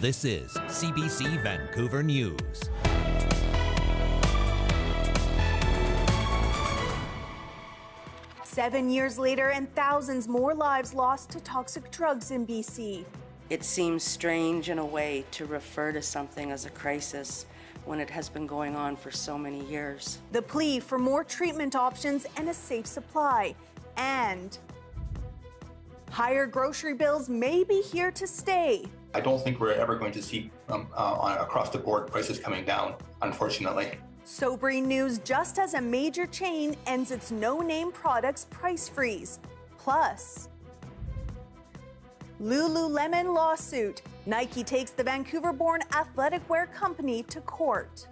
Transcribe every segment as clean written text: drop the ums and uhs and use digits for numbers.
This is CBC Vancouver News. Seven years later and thousands more lives lost to toxic drugs in BC. It seems strange in a way to refer to something as a crisis when it has been going on for so many years. The plea for more treatment options and a safe supply. And higher grocery bills may be here to stay. I don't think we're ever going to see across the board prices coming down, unfortunately. Sobering news just as a major chain ends its no-name products price freeze. Plus, Lululemon lawsuit. Nike takes the Vancouver-born athletic wear company to court.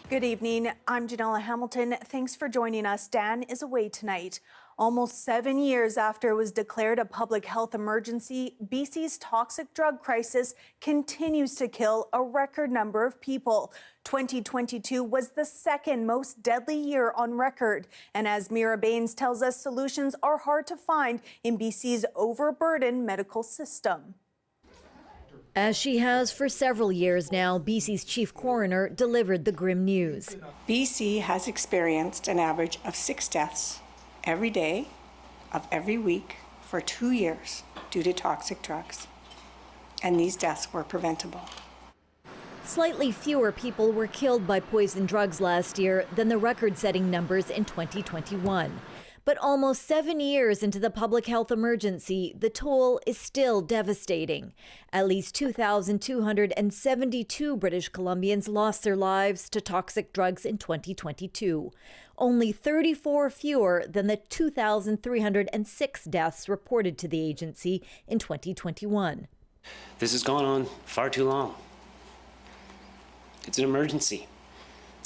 Good evening, I'm Janella Hamilton. Thanks for joining us. Dan is away tonight. Almost 7 years after it was declared a public health emergency, BC's toxic drug crisis continues to kill a record number of people. 2022 was the second most deadly year on record. And as Mira Baines tells us, solutions are hard to find in BC's overburdened medical system. As she has for several years now, BC's chief coroner delivered the grim news. BC has experienced an average of 6 deaths every day of every week for 2 years due to toxic drugs. And these deaths were preventable. Slightly fewer people were killed by poison drugs last year than the record-setting numbers in 2021. But almost 7 years into the public health emergency, the toll is still devastating. At least 2,272 British Columbians lost their lives to toxic drugs in 2022. Only 34 fewer than the 2,306 deaths reported to the agency in 2021. This has gone on far too long. It's an emergency,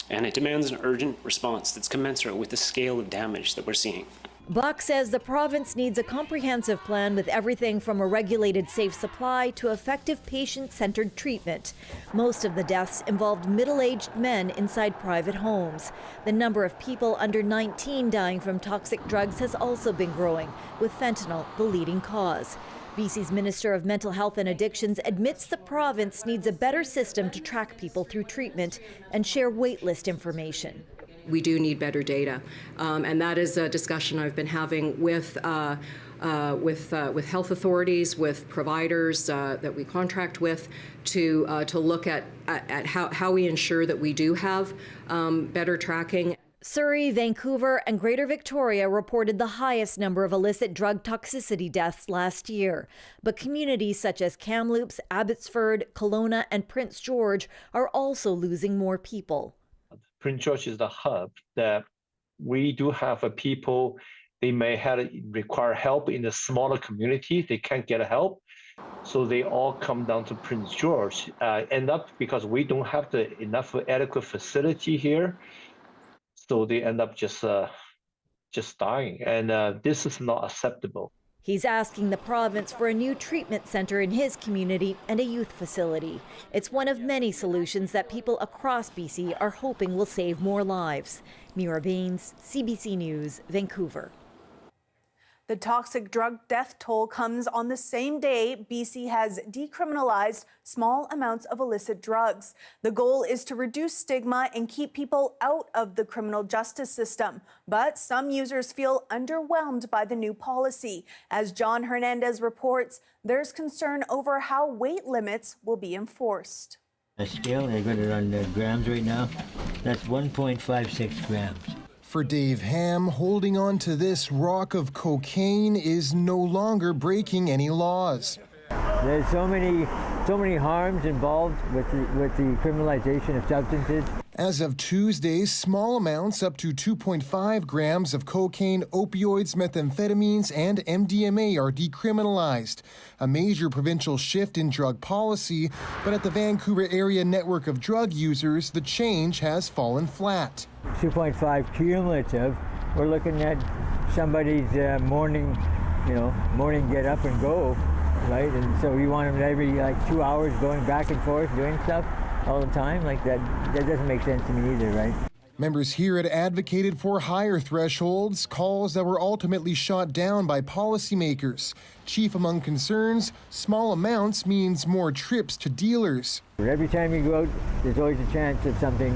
and it demands an urgent response that's commensurate with the scale of damage that we're seeing. Buck says the province needs a comprehensive plan with everything from a regulated safe supply to effective patient-centered treatment. Most of the deaths involved middle-aged men inside private homes. The number of people under 19 dying from toxic drugs has also been growing, with fentanyl the leading cause. BC's Minister of Mental Health and Addictions admits the province needs a better system to track people through treatment and share waitlist information. We do need better data, and that is a discussion I've been having with health authorities, with providers that we contract with, to look at how we ensure that we do have better tracking. Surrey, Vancouver, and Greater Victoria reported the highest number of illicit drug toxicity deaths last year. But communities such as Kamloops, Abbotsford, Kelowna, and Prince George are also losing more people. Prince George is the hub that we do have people, they may require help in the smaller community, they can't get help. So they all come down to Prince George, end up because we don't have enough adequate facility here. So they end up just dying, and this is not acceptable. He's asking the province for a new treatment center in his community and a youth facility. It's one of many solutions that people across BC are hoping will save more lives. Mira Baines, CBC News, Vancouver. The toxic drug death toll comes on the same day BC has decriminalized small amounts of illicit drugs. The goal is to reduce stigma and keep people out of the criminal justice system. But some users feel underwhelmed by the new policy. As John Hernandez reports, there's concern over how weight limits will be enforced. The scale, I got it on the grams right now. That's 1.56 grams. For Dave Ham, holding on to this rock of cocaine is no longer breaking any laws. There's so many harms involved with the criminalization of substances. As of Tuesday, small amounts up to 2.5 grams of cocaine, opioids, methamphetamines, and MDMA are decriminalized. A major provincial shift in drug policy, but at the Vancouver area network of drug users, the change has fallen flat. 2.5 cumulative. We're looking at somebody's morning get up and go, right? And so you want them every 2 hours going back and forth doing stuff all the time like that. That doesn't make sense to me either, right? Members here had advocated for higher thresholds, calls that were ultimately shot down by policymakers. Chief among concerns, small amounts means more trips to dealers. Every time you go out, there's always a chance of something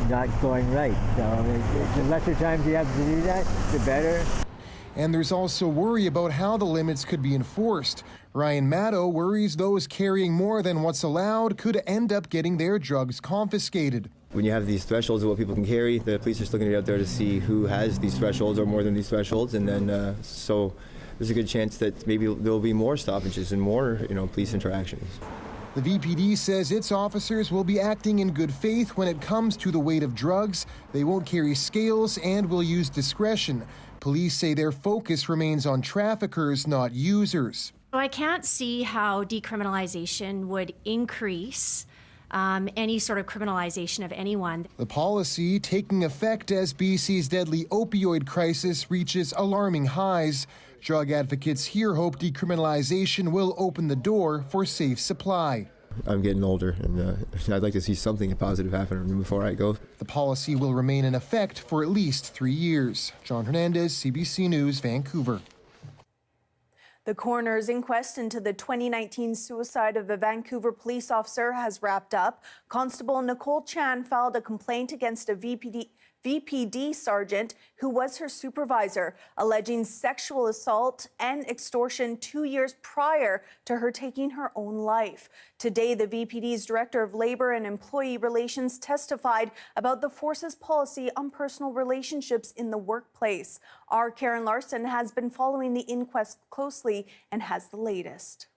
not going right. So the lesser times you have to do that, the better. And there's also worry about how the limits could be enforced. Ryan Maddow worries those carrying more than what's allowed could end up getting their drugs confiscated. When you have these thresholds of what people can carry, the police are still going to be out there to see who has these thresholds or more than these thresholds, and then so there's a good chance that maybe there will be more stoppages and more, police interactions. The VPD says its officers will be acting in good faith when it comes to the weight of drugs. They won't carry scales and will use discretion. Police say their focus remains on traffickers, not users. I can't see how decriminalization would increase any sort of criminalization of anyone. The policy taking effect as BC's deadly opioid crisis reaches alarming highs. Drug advocates here hope decriminalization will open the door for safe supply. I'm getting older, and I'd like to see something positive happen before I go. The policy will remain in effect for at least 3 years. John Hernandez, CBC News, Vancouver. The coroner's inquest into the 2019 suicide of a Vancouver police officer has wrapped up. Constable Nicole Chan filed a complaint against a VPD sergeant who was her supervisor, alleging sexual assault and extortion 2 years prior to her taking her own life. Today, the VPD's Director of Labor and Employee Relations testified about the force's policy on personal relationships in the workplace. Our Karen Larson has been following the inquest closely and has the latest.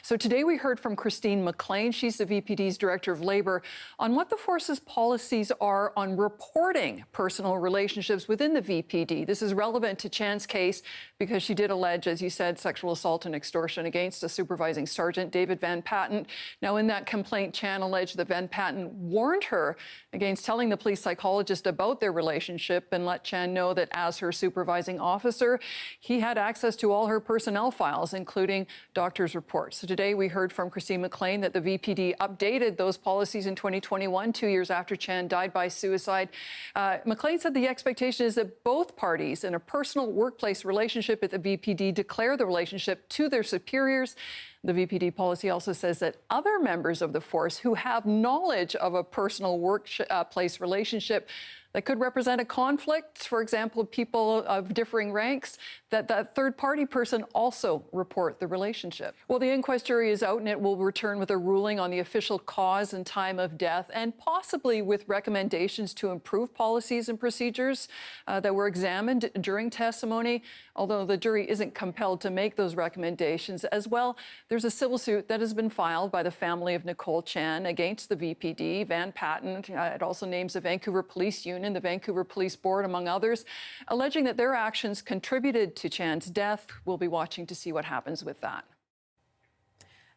So today we heard from Christine McLean, she's the VPD's Director of Labor, on what the force's policies are on reporting personal relationships within the VPD. This is relevant to Chan's case because she did allege, as you said, sexual assault and extortion against a supervising sergeant, David Van Patten. Now, in that complaint, Chan alleged that Van Patten warned her against telling the police psychologist about their relationship and let Chan know that as her supervising officer, he had access to all her personnel files, including doctor's reports. So today we heard from Christine McLean that the VPD updated those policies in 2021, 2 years after Chan died by suicide. McLean said the expectation is that both parties in a personal workplace relationship at the VPD declare the relationship to their superiors. The VPD policy also says that other members of the force who have knowledge of a personal workplace relationship that could represent a conflict, for example, people of differing ranks, that third-party person also report the relationship. Well, the inquest jury is out and it will return with a ruling on the official cause and time of death and possibly with recommendations to improve policies and procedures that were examined during testimony, although the jury isn't compelled to make those recommendations. As well, there's a civil suit that has been filed by the family of Nicole Chan against the VPD, Van Patten. It also names the Vancouver Police Union, the Vancouver Police Board, among others, alleging that their actions contributed to Chan's death. We'll be watching to see what happens with that.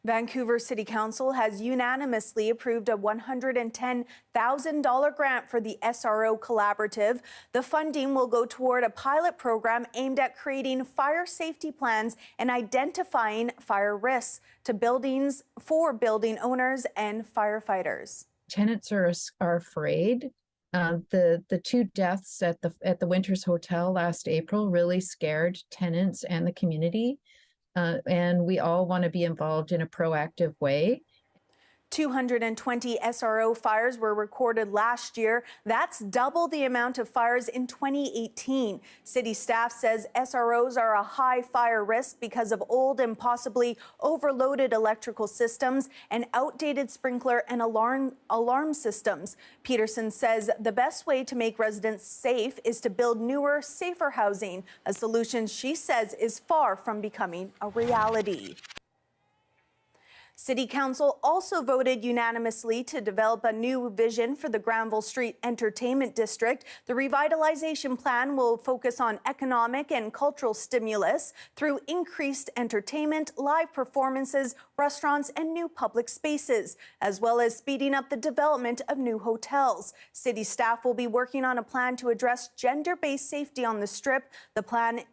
Vancouver City Council has unanimously approved a $110,000 grant for the SRO collaborative. The funding will go toward a pilot program aimed at creating fire safety plans and identifying fire risks to buildings for building owners and firefighters. Tenants are afraid. The two deaths at the Winters Hotel last April really scared tenants and the community. And we all want to be involved in a proactive way. 220 SRO fires were recorded last year. That's double the amount of fires in 2018. City staff says SROs are a high fire risk because of old and possibly overloaded electrical systems and outdated sprinkler and alarm systems. Peterson says the best way to make residents safe is to build newer, safer housing, a solution she says is far from becoming a reality. City Council also voted unanimously to develop a new vision for the Granville Street Entertainment District. The revitalization plan will focus on economic and cultural stimulus through increased entertainment, live performances, restaurants, and new public spaces, as well as speeding up the development of new hotels. City staff will be working on a plan to address gender-based safety on the Strip. The planning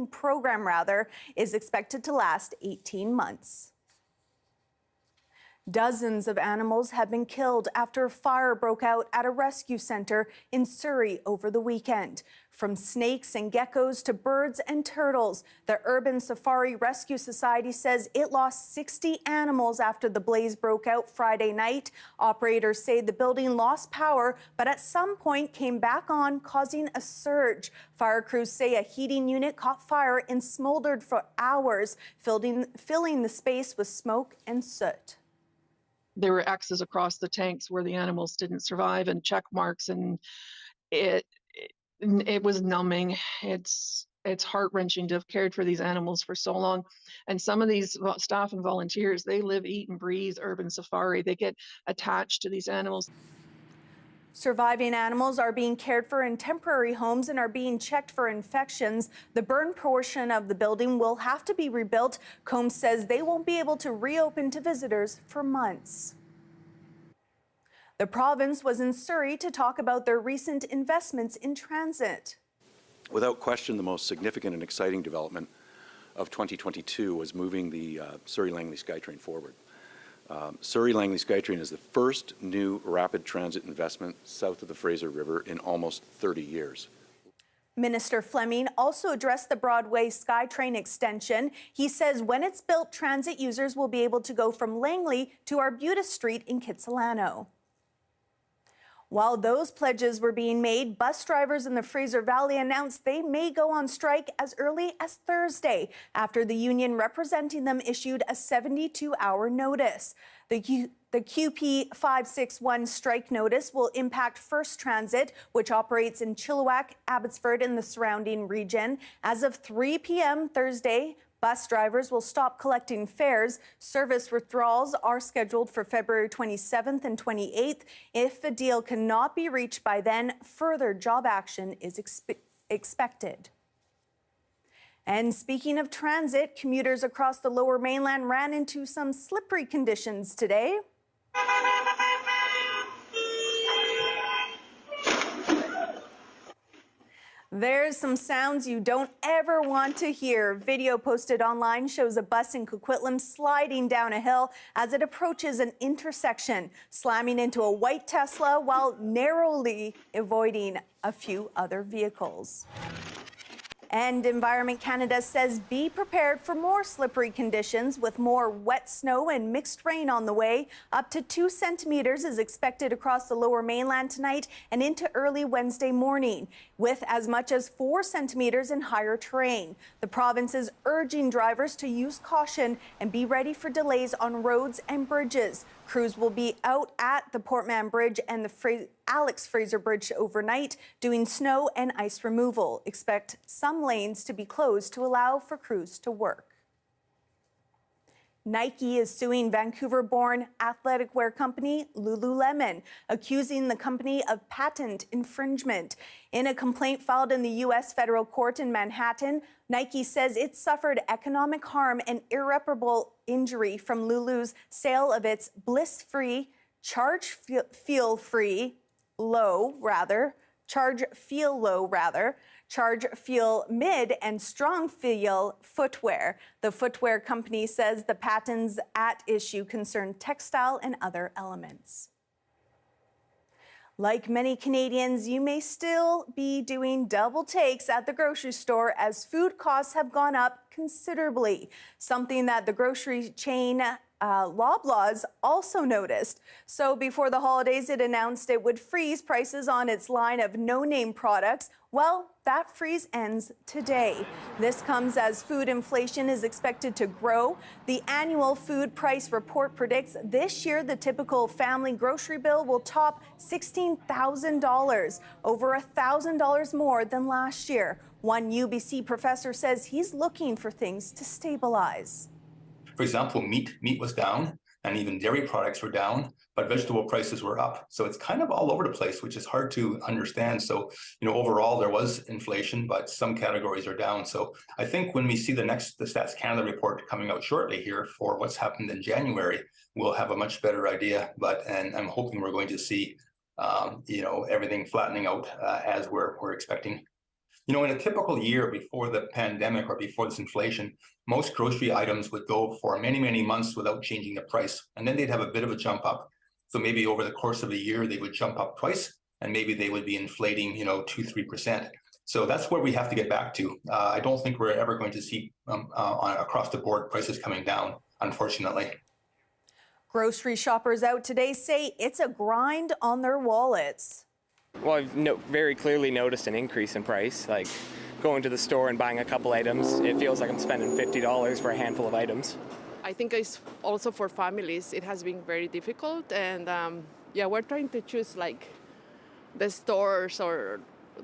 program is expected to last 18 months. Dozens of animals have been killed after a fire broke out at a rescue center in Surrey over the weekend. From snakes and geckos to birds and turtles, the Urban Safari Rescue Society says it lost 60 animals after the blaze broke out Friday night. Operators say the building lost power, but at some point came back on, causing a surge. Fire crews say a heating unit caught fire and smoldered for hours, filling the space with smoke and soot. There were X's across the tanks where the animals didn't survive and check marks, and it was numbing. It's heart-wrenching to have cared for these animals for so long. And some of these staff and volunteers, they live, eat, and breathe urban safari. They get attached to these animals. Surviving animals are being cared for in temporary homes and are being checked for infections. The burned portion of the building will have to be rebuilt. Combs says they won't be able to reopen to visitors for months. The province was in Surrey to talk about their recent investments in transit. Without question, the most significant and exciting development of 2022 was moving the Surrey-Langley SkyTrain forward. Surrey-Langley SkyTrain is the first new rapid transit investment south of the Fraser River in almost 30 years. Minister Fleming also addressed the Broadway SkyTrain extension. He says when it's built, transit users will be able to go from Langley to Arbutus Street in Kitsilano. While those pledges were being made, bus drivers in the Fraser Valley announced they may go on strike as early as Thursday after the union representing them issued a 72-hour notice. The QP 561 strike notice will impact First Transit, which operates in Chilliwack, Abbotsford, and the surrounding region. As of 3 p.m. Thursday, bus drivers will stop collecting fares. Service withdrawals are scheduled for February 27th and 28th. If a deal cannot be reached by then, further job action is expected. And speaking of transit, commuters across the Lower Mainland ran into some slippery conditions today. There's some sounds you don't ever want to hear. Video posted online shows a bus in Coquitlam sliding down a hill as it approaches an intersection, slamming into a white Tesla while narrowly avoiding a few other vehicles. And Environment Canada says be prepared for more slippery conditions with more wet snow and mixed rain on the way. Up to 2 centimeters is expected across the Lower Mainland tonight and into early Wednesday morning, with as much as 4 centimeters in higher terrain. The province is urging drivers to use caution and be ready for delays on roads and bridges. Crews will be out at the Portman Bridge and the Alex Fraser Bridge overnight doing snow and ice removal. Expect some lanes to be closed to allow for crews to work. Nike is suing Vancouver-born athletic wear company Lululemon, accusing the company of patent infringement. In a complaint filed in the U.S. federal court in Manhattan, Nike says it suffered economic harm and irreparable injury from Lulu's sale of its Bliss-free, Charge Feel Mid and Strong Feel footwear. The footwear company says the patents at issue concern textile and other elements. Like many Canadians, you may still be doing double takes at the grocery store as food costs have gone up considerably, something that the grocery chain Loblaws also noticed. So before the holidays, it announced it would freeze prices on its line of no-name products. Well, that freeze ends today. This comes as food inflation is expected to grow. The annual food price report predicts this year the typical family grocery bill will top $16,000, over $1,000 more than last year. One UBC professor says he's looking for things to stabilize. For example, meat was down, and even dairy products were down, but vegetable prices were up. So it's kind of all over the place, which is hard to understand. So, overall there was inflation, but some categories are down. So I think when we see the Stats Canada report coming out shortly here for what's happened in January, we'll have a much better idea. And I'm hoping we're going to see, everything flattening out as we're expecting. You know, in a typical year before the pandemic or before this inflation, most grocery items would go for many, many months without changing the price. And then they'd have a bit of a jump up. So maybe over the course of a year, they would jump up twice, and maybe they would be inflating, 2-3%. So that's where we have to get back to. I don't think we're ever going to see across the board prices coming down, unfortunately. Grocery shoppers out today say it's a grind on their wallets. Well, I've very clearly noticed an increase in price. Like going to the store and buying a couple items, it feels like I'm spending $50 for a handful of items. I think it's also for families, it has been very difficult. And we're trying to choose like the stores or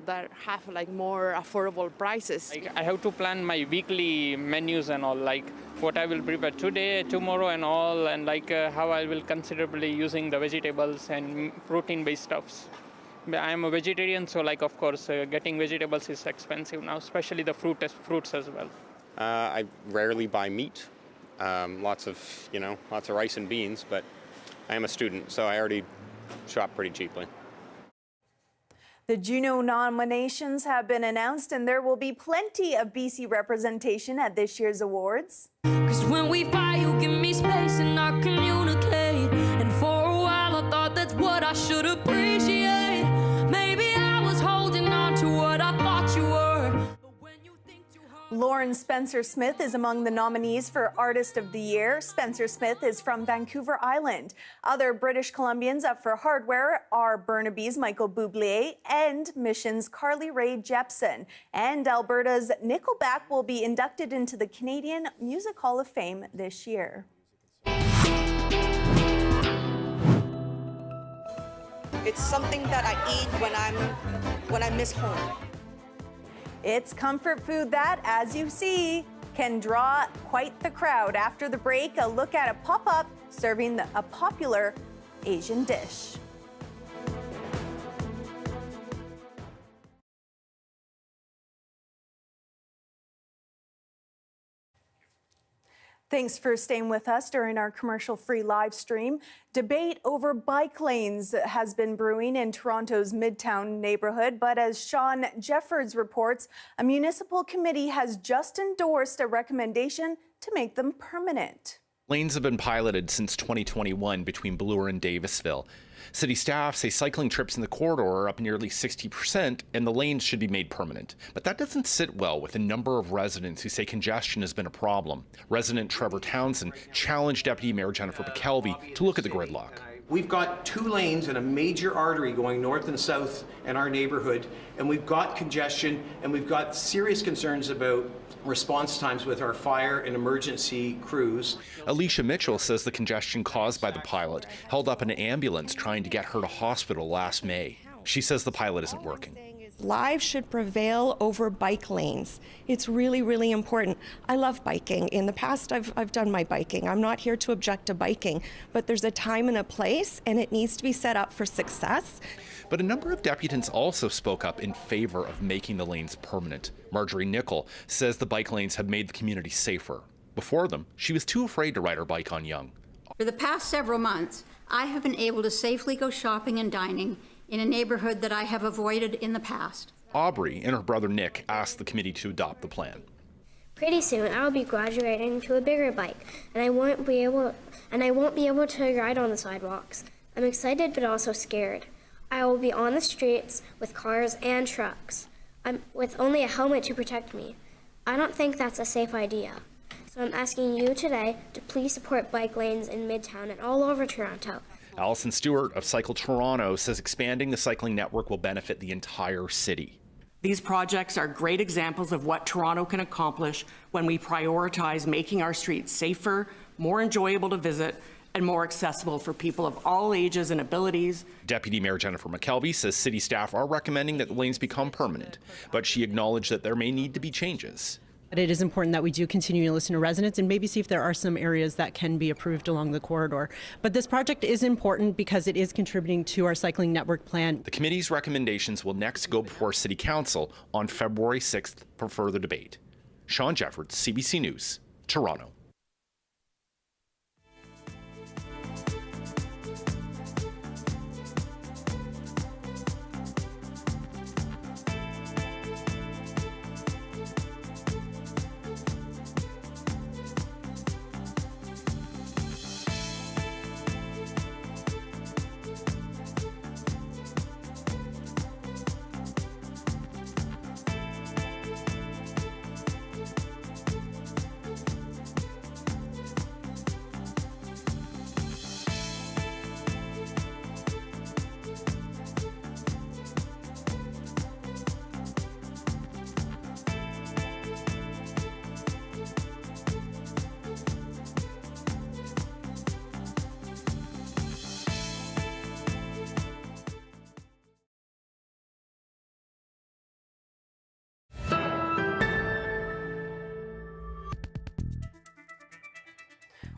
that have like more affordable prices. I have to plan my weekly menus and all, like what I will prepare today, tomorrow and all, and like how I will considerably using the vegetables and protein-based stuffs. I'm a vegetarian, so like of course getting vegetables is expensive now, especially the fruits as well. I rarely buy meat. Lots of rice and beans, but I am a student, so I already shop pretty cheaply. The Juno nominations have been announced, and there will be plenty of BC representation at this year's awards. 'Cause when we fight, you give me space and I communicate. And for a while I thought that's what I should appreciate. Maybe I was holding on to what I thought you were. Lauren Spencer Smith is among the nominees for Artist of the Year. Spencer Smith is from Vancouver Island. Other British Columbians up for Hardware are Burnaby's Michael Bublé and Mission's Carly Rae Jepsen. And Alberta's Nickelback will be inducted into the Canadian Music Hall of Fame this year. It's something that I eat when I miss home. It's comfort food that, as you see, can draw quite the crowd. After the break, a look at a pop-up serving a popular Asian dish. Thanks for staying with us during our commercial-free live stream. Debate over bike lanes has been brewing in Toronto's Midtown neighborhood, but as Sean Jeffords reports, a municipal committee has just endorsed a recommendation to make them permanent. Lanes have been piloted since 2021 between Bloor and Davisville. City staff say cycling trips in the corridor are up nearly 60%, and the lanes should be made permanent. But that doesn't sit well with a number of residents who say congestion has been a problem. Resident Trevor Townsend challenged Deputy Mayor Jennifer McKelvey to look at the gridlock. We've got 2 lanes and a major artery going north and south in our neighborhood, and we've got congestion, and we've got serious concerns about response times with our fire and emergency crews. Alicia Mitchell says the congestion caused by the pilot held up an ambulance trying to get her to hospital last May. She says the pilot isn't working. Lives should prevail over bike lanes. It's really, really important. I love biking. In the past, I've done my biking. I'm not here to object to biking, but there's a time and a place, and it needs to be set up for success. But a number of deputants also spoke up in favor of making the lanes permanent. Marjorie Nicole says the bike lanes have made the community safer. Before them, she was too afraid to ride her bike on Yonge. For the past several months, I have been able to safely go shopping and dining in a neighborhood that I have avoided in the past. Aubrey and her brother Nick asked the committee to adopt the plan. Pretty soon I'll be graduating to a bigger bike, and I won't be able to ride on the sidewalks. I'm excited but also scared. I will be on the streets with cars and trucks. I'm with only a helmet to protect me. I don't think that's a safe idea. So I'm asking you today to please support bike lanes in Midtown and all over Toronto. Alison Stewart of Cycle Toronto says expanding the cycling network will benefit the entire city. These projects are great examples of what Toronto can accomplish when we prioritize making our streets safer, more enjoyable to visit, and more accessible for people of all ages and abilities. Deputy Mayor Jennifer McKelvey says city staff are recommending that the lanes become permanent, but she acknowledged that there may need to be changes. But it is important that we do continue to listen to residents and maybe see if there are some areas that can be approved along the corridor. But this project is important because it is contributing to our cycling network plan. The committee's recommendations will next go before City Council on February 6th for further debate. Sean Jeffords, CBC News, Toronto.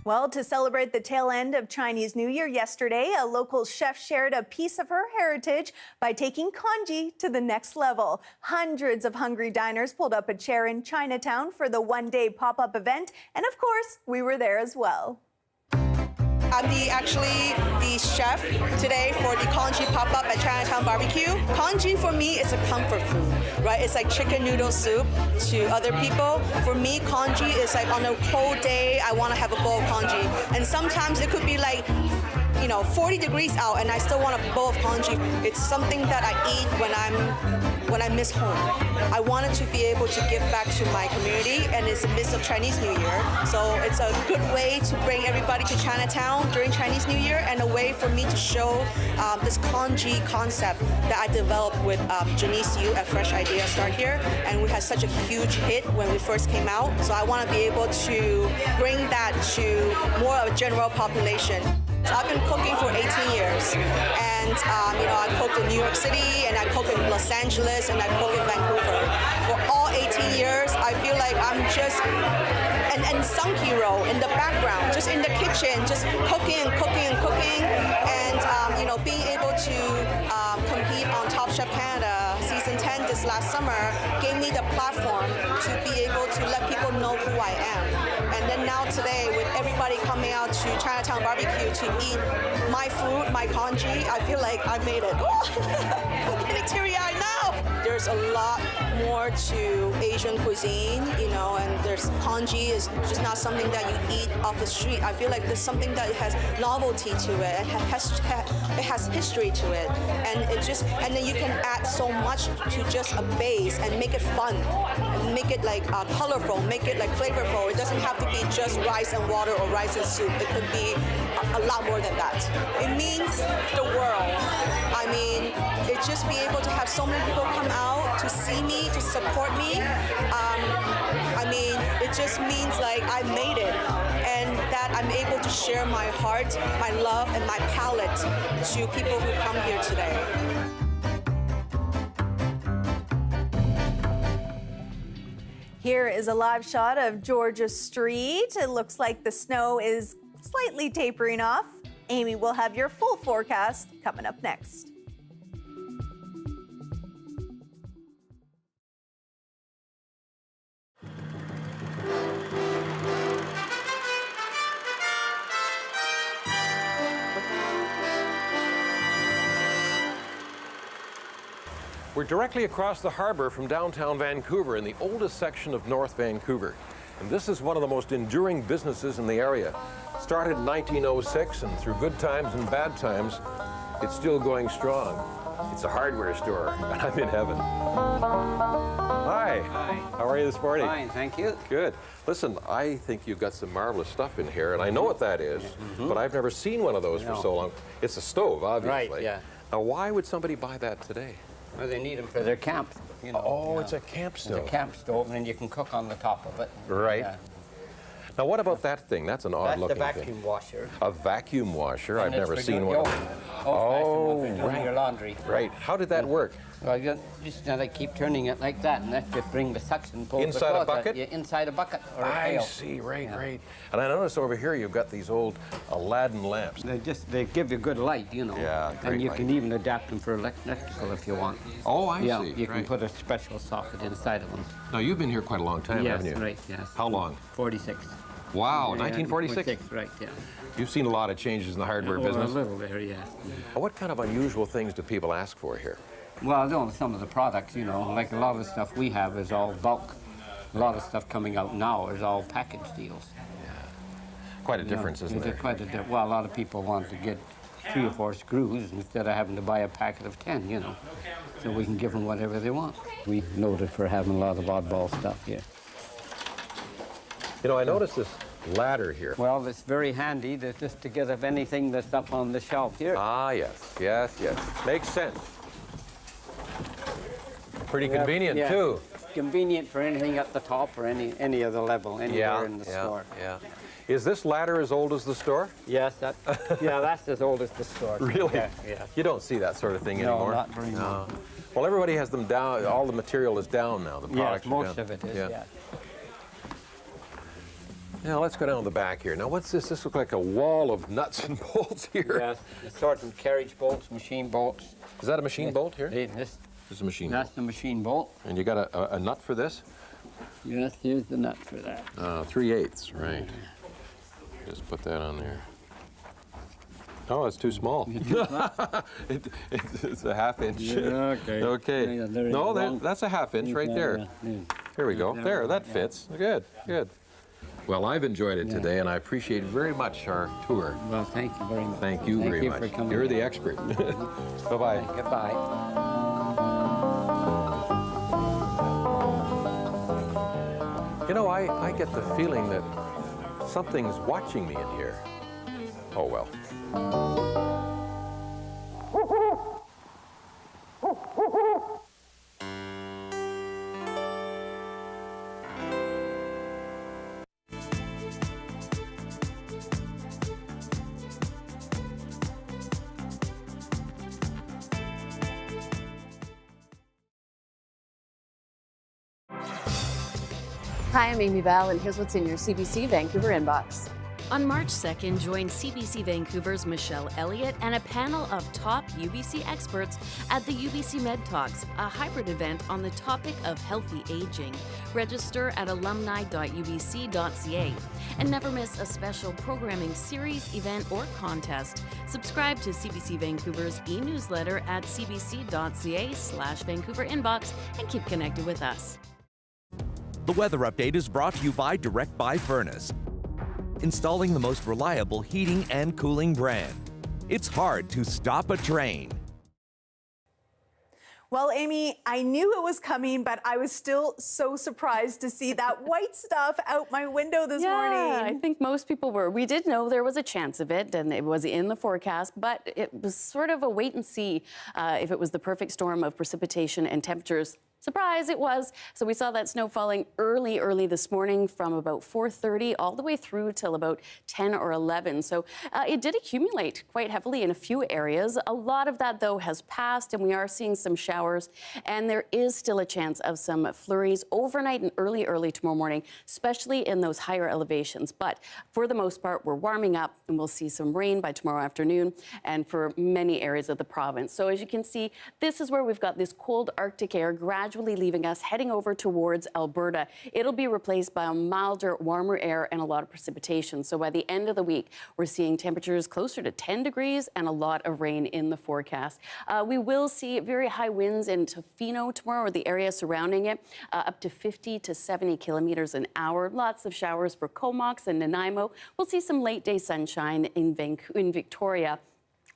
Well, to celebrate the tail end of Chinese New Year yesterday, a local chef shared a piece of her heritage by taking congee to the next level. Hundreds of hungry diners pulled up a chair in Chinatown for the one-day pop-up event, and of course, we were there as well. I'm actually the chef today for the congee pop-up at Chinatown Barbecue. Congee for me is a comfort food, right? It's like chicken noodle soup to other people. For me, congee is like on a cold day, I want to have a bowl of congee. And sometimes it could be like, 40 degrees out and I still want a bowl of congee. It's something that I eat when I miss home. I wanted to be able to give back to my community, and it's the midst of Chinese New Year. So it's a good way to bring everybody to Chinatown during Chinese New Year, and a way for me to show this congee concept that I developed with Janice Yu at Fresh Idea Start Here, and we had such a huge hit when we first came out. So I want to be able to bring that to more of a general population. So I've been cooking for 18 years, and I cooked in New York City, and I cooked in Los Angeles, and I cooked in Vancouver. For all 18 years, I feel like I'm just an unsung hero in the background, just in the kitchen, just cooking and cooking and cooking, and being able to compete on Top Chef Canada Season 10 this last summer gave me the platform to be able to let people know who I am. And then now today, with everybody coming out to Chinatown Barbecue to eat my food, my congee, I feel like I made it. I'm getting teary-eyed now. There's a lot more to Asian cuisine, and there's congee is just not something that you eat off the street. I feel like there's something that has novelty to it, and it has history to it, and then you can add so much to just a base and make it fun, and make it like colorful, make it like flavorful. It doesn't have to be just rice and water or rice and soup. It could be a lot more than that. It means the world. I mean, it's just be able to have so many people come out to see me, to support me. It just means like I made it, and that I'm able to share my heart, my love, and my palate to people who come here today. Here is a live shot of Georgia Street. It looks like the snow is slightly tapering off. Amy will have your full forecast coming up next. We're directly across the harbor from downtown Vancouver in the oldest section of North Vancouver. And this is one of the most enduring businesses in the area. Started in 1906, and through good times and bad times, it's still going strong. It's a hardware store, and I'm in heaven. Hi. Hi. How are you this morning? Fine, thank you. Good. Listen, I think you've got some marvelous stuff in here, and I know what that is, but I've never seen one of those for so long. It's a stove, obviously. Right, yeah. Now, why would somebody buy that today? Well, they need them for their camp. Oh, it's a camp stove. It's a camp stove, and then you can cook on the top of it. Right. Yeah. Now, what about that thing? That's an odd-looking That's thing. the vacuum washer. A vacuum washer? And I've it's never for seen doing one. Oh, right. Your laundry. Right. How did that work? Well, you just they keep turning it like that, and that just bring the suction pulls Inside a bucket? Yeah, inside a bucket or a I pail. see. Right, right. And I notice over here you've got these old Aladdin lamps. They give you good light, Yeah, great and you light. can even adapt them for electrical if you want. Oh, I yeah, see. you can Right. put a special socket inside of them. Now, you've been here quite a long time, Yes, haven't you? right, yes. How long? 46. Wow, Yeah, 1946? Right, yeah. You've seen a lot of changes in the hardware Oh, business. a little there, yes. What kind of unusual things do people ask for here? Well, some of the products, like a lot of the stuff we have is all bulk. A lot of stuff coming out now is all package deals. Quite a difference, isn't there? Quite a difference. Well, a lot of people want to get 3 or 4 screws instead of having to buy a packet of 10, So we can give them whatever they want. We noted for having a lot of oddball stuff here. I noticed this ladder here. Well, it's very handy just to get of anything that's up on the shelf here. Ah, yes, yes, yes. Makes sense. Pretty convenient, yeah. too. Convenient for anything at the top or any other level, anywhere in the store. Yeah. Is this ladder as old as the store? Yes, that's as old as the store. Really? Yeah. You don't see that sort of thing No, anymore? not very much. Well, everybody has them down. All the material is down now. The products Yes, most are down. of it is, yeah. Now let's go down the back here. Now what's this? This looks like a wall of nuts and bolts here. Yes, assorted carriage bolts, machine bolts. Is that a machine bolt here? This is a machine That's bolt. the machine bolt. And you got a nut for this? Yes, here's the nut for that. 3/8, right. Just put that on there. Oh, it's too small. It's a half-inch. Yeah, okay. Okay. Yeah, there is No, one. that's a half-inch right there. Here we go. There, that fits. Good, good. Well, I've enjoyed it today, and I appreciate very much our tour. Well, thank you very much. Thank you very much. For coming. You're the expert. Bye-bye. Goodbye. You know, I get the feeling that something's watching me in here. Oh, well. Hi, I'm Amy Bell, and here's what's in your CBC Vancouver inbox. On March 2nd, join CBC Vancouver's Michelle Elliott and a panel of top UBC experts at the UBC Med Talks, a hybrid event on the topic of healthy aging. Register at alumni.ubc.ca and never miss a special programming series, event, or contest. Subscribe to CBC Vancouver's e-newsletter at cbc.ca/Vancouver inbox and keep connected with us. The weather update is brought to you by Direct Buy Furnace, installing the most reliable heating and cooling brand. It's hard to stop a train. Well, Amy, I knew it was coming, but I was still so surprised to see that white stuff out my window this morning. Yeah, I think most people were. We did know there was a chance of it, and it was in the forecast, but it was sort of a wait and see if it was the perfect storm of precipitation and temperatures. Surprise, it was. So we saw that snow falling early this morning from about 4:30 all the way through till about 10 or 11. So it did accumulate quite heavily in a few areas. A lot of that, though, has passed, and we are seeing some showers. And there is still a chance of some flurries overnight and early tomorrow morning, especially in those higher elevations. But for the most part, we're warming up, and we'll see some rain by tomorrow afternoon and for many areas of the province. So as you can see, this is where we've got this cold Arctic air gradually leaving us, heading over towards Alberta. It'll be replaced by a milder, warmer air and a lot of precipitation. So by the end of the week, we're seeing temperatures closer to 10 degrees and a lot of rain in the forecast. We will see very high winds in Tofino tomorrow, or the area surrounding it, up to 50 to 70 kilometers an hour. Lots of showers for Comox and Nanaimo. We'll see some late day sunshine in Victoria.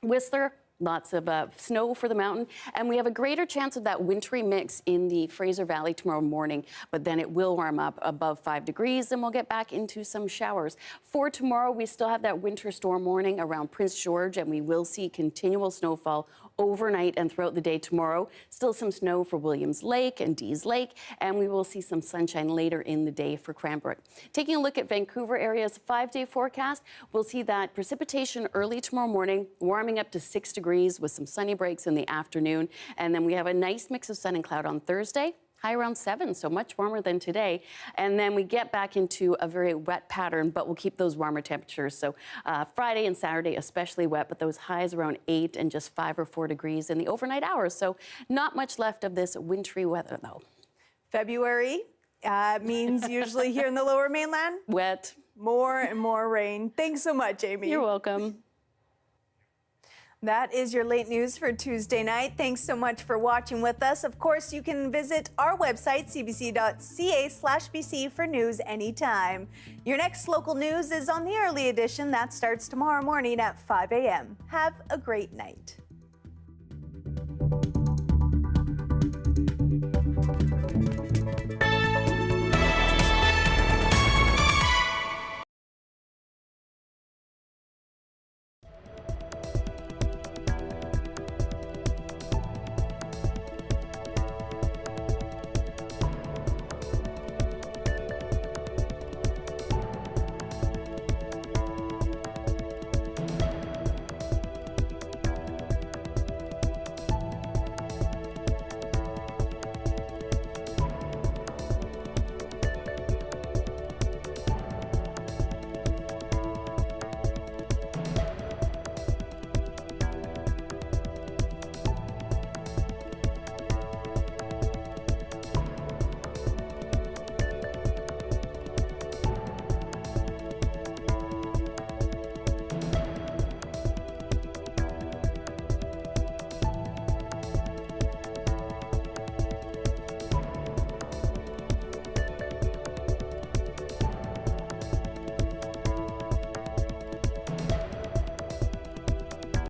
Whistler, lots of snow for the mountain, and we have a greater chance of that wintry mix in the Fraser Valley tomorrow morning, but then it will warm up above 5 degrees and we'll get back into some showers. For tomorrow, we still have that winter storm warning around Prince George, and we will see continual snowfall overnight and throughout the day tomorrow. Still some snow for Williams Lake and Dees Lake, and we will see some sunshine later in the day for Cranbrook. Taking a look at Vancouver area's 5-day forecast, we'll see that precipitation early tomorrow morning, warming up to 6 degrees with some sunny breaks in the afternoon. And then we have a nice mix of sun and cloud on Thursday. High around 7, so much warmer than today. And then we get back into a very wet pattern, but we'll keep those warmer temperatures. So Friday and Saturday, especially wet, but those highs around 8 and just 5 or 4 degrees in the overnight hours. So not much left of this wintry weather, though. February means usually here in the Lower Mainland, wet. More and more rain. Thanks so much, Amy. You're welcome. That is your late news for Tuesday night. Thanks so much for watching with us. Of course, you can visit our website, cbc.ca/BC, for news anytime. Your next local news is on the early edition. That starts tomorrow morning at 5 a.m. Have a great night.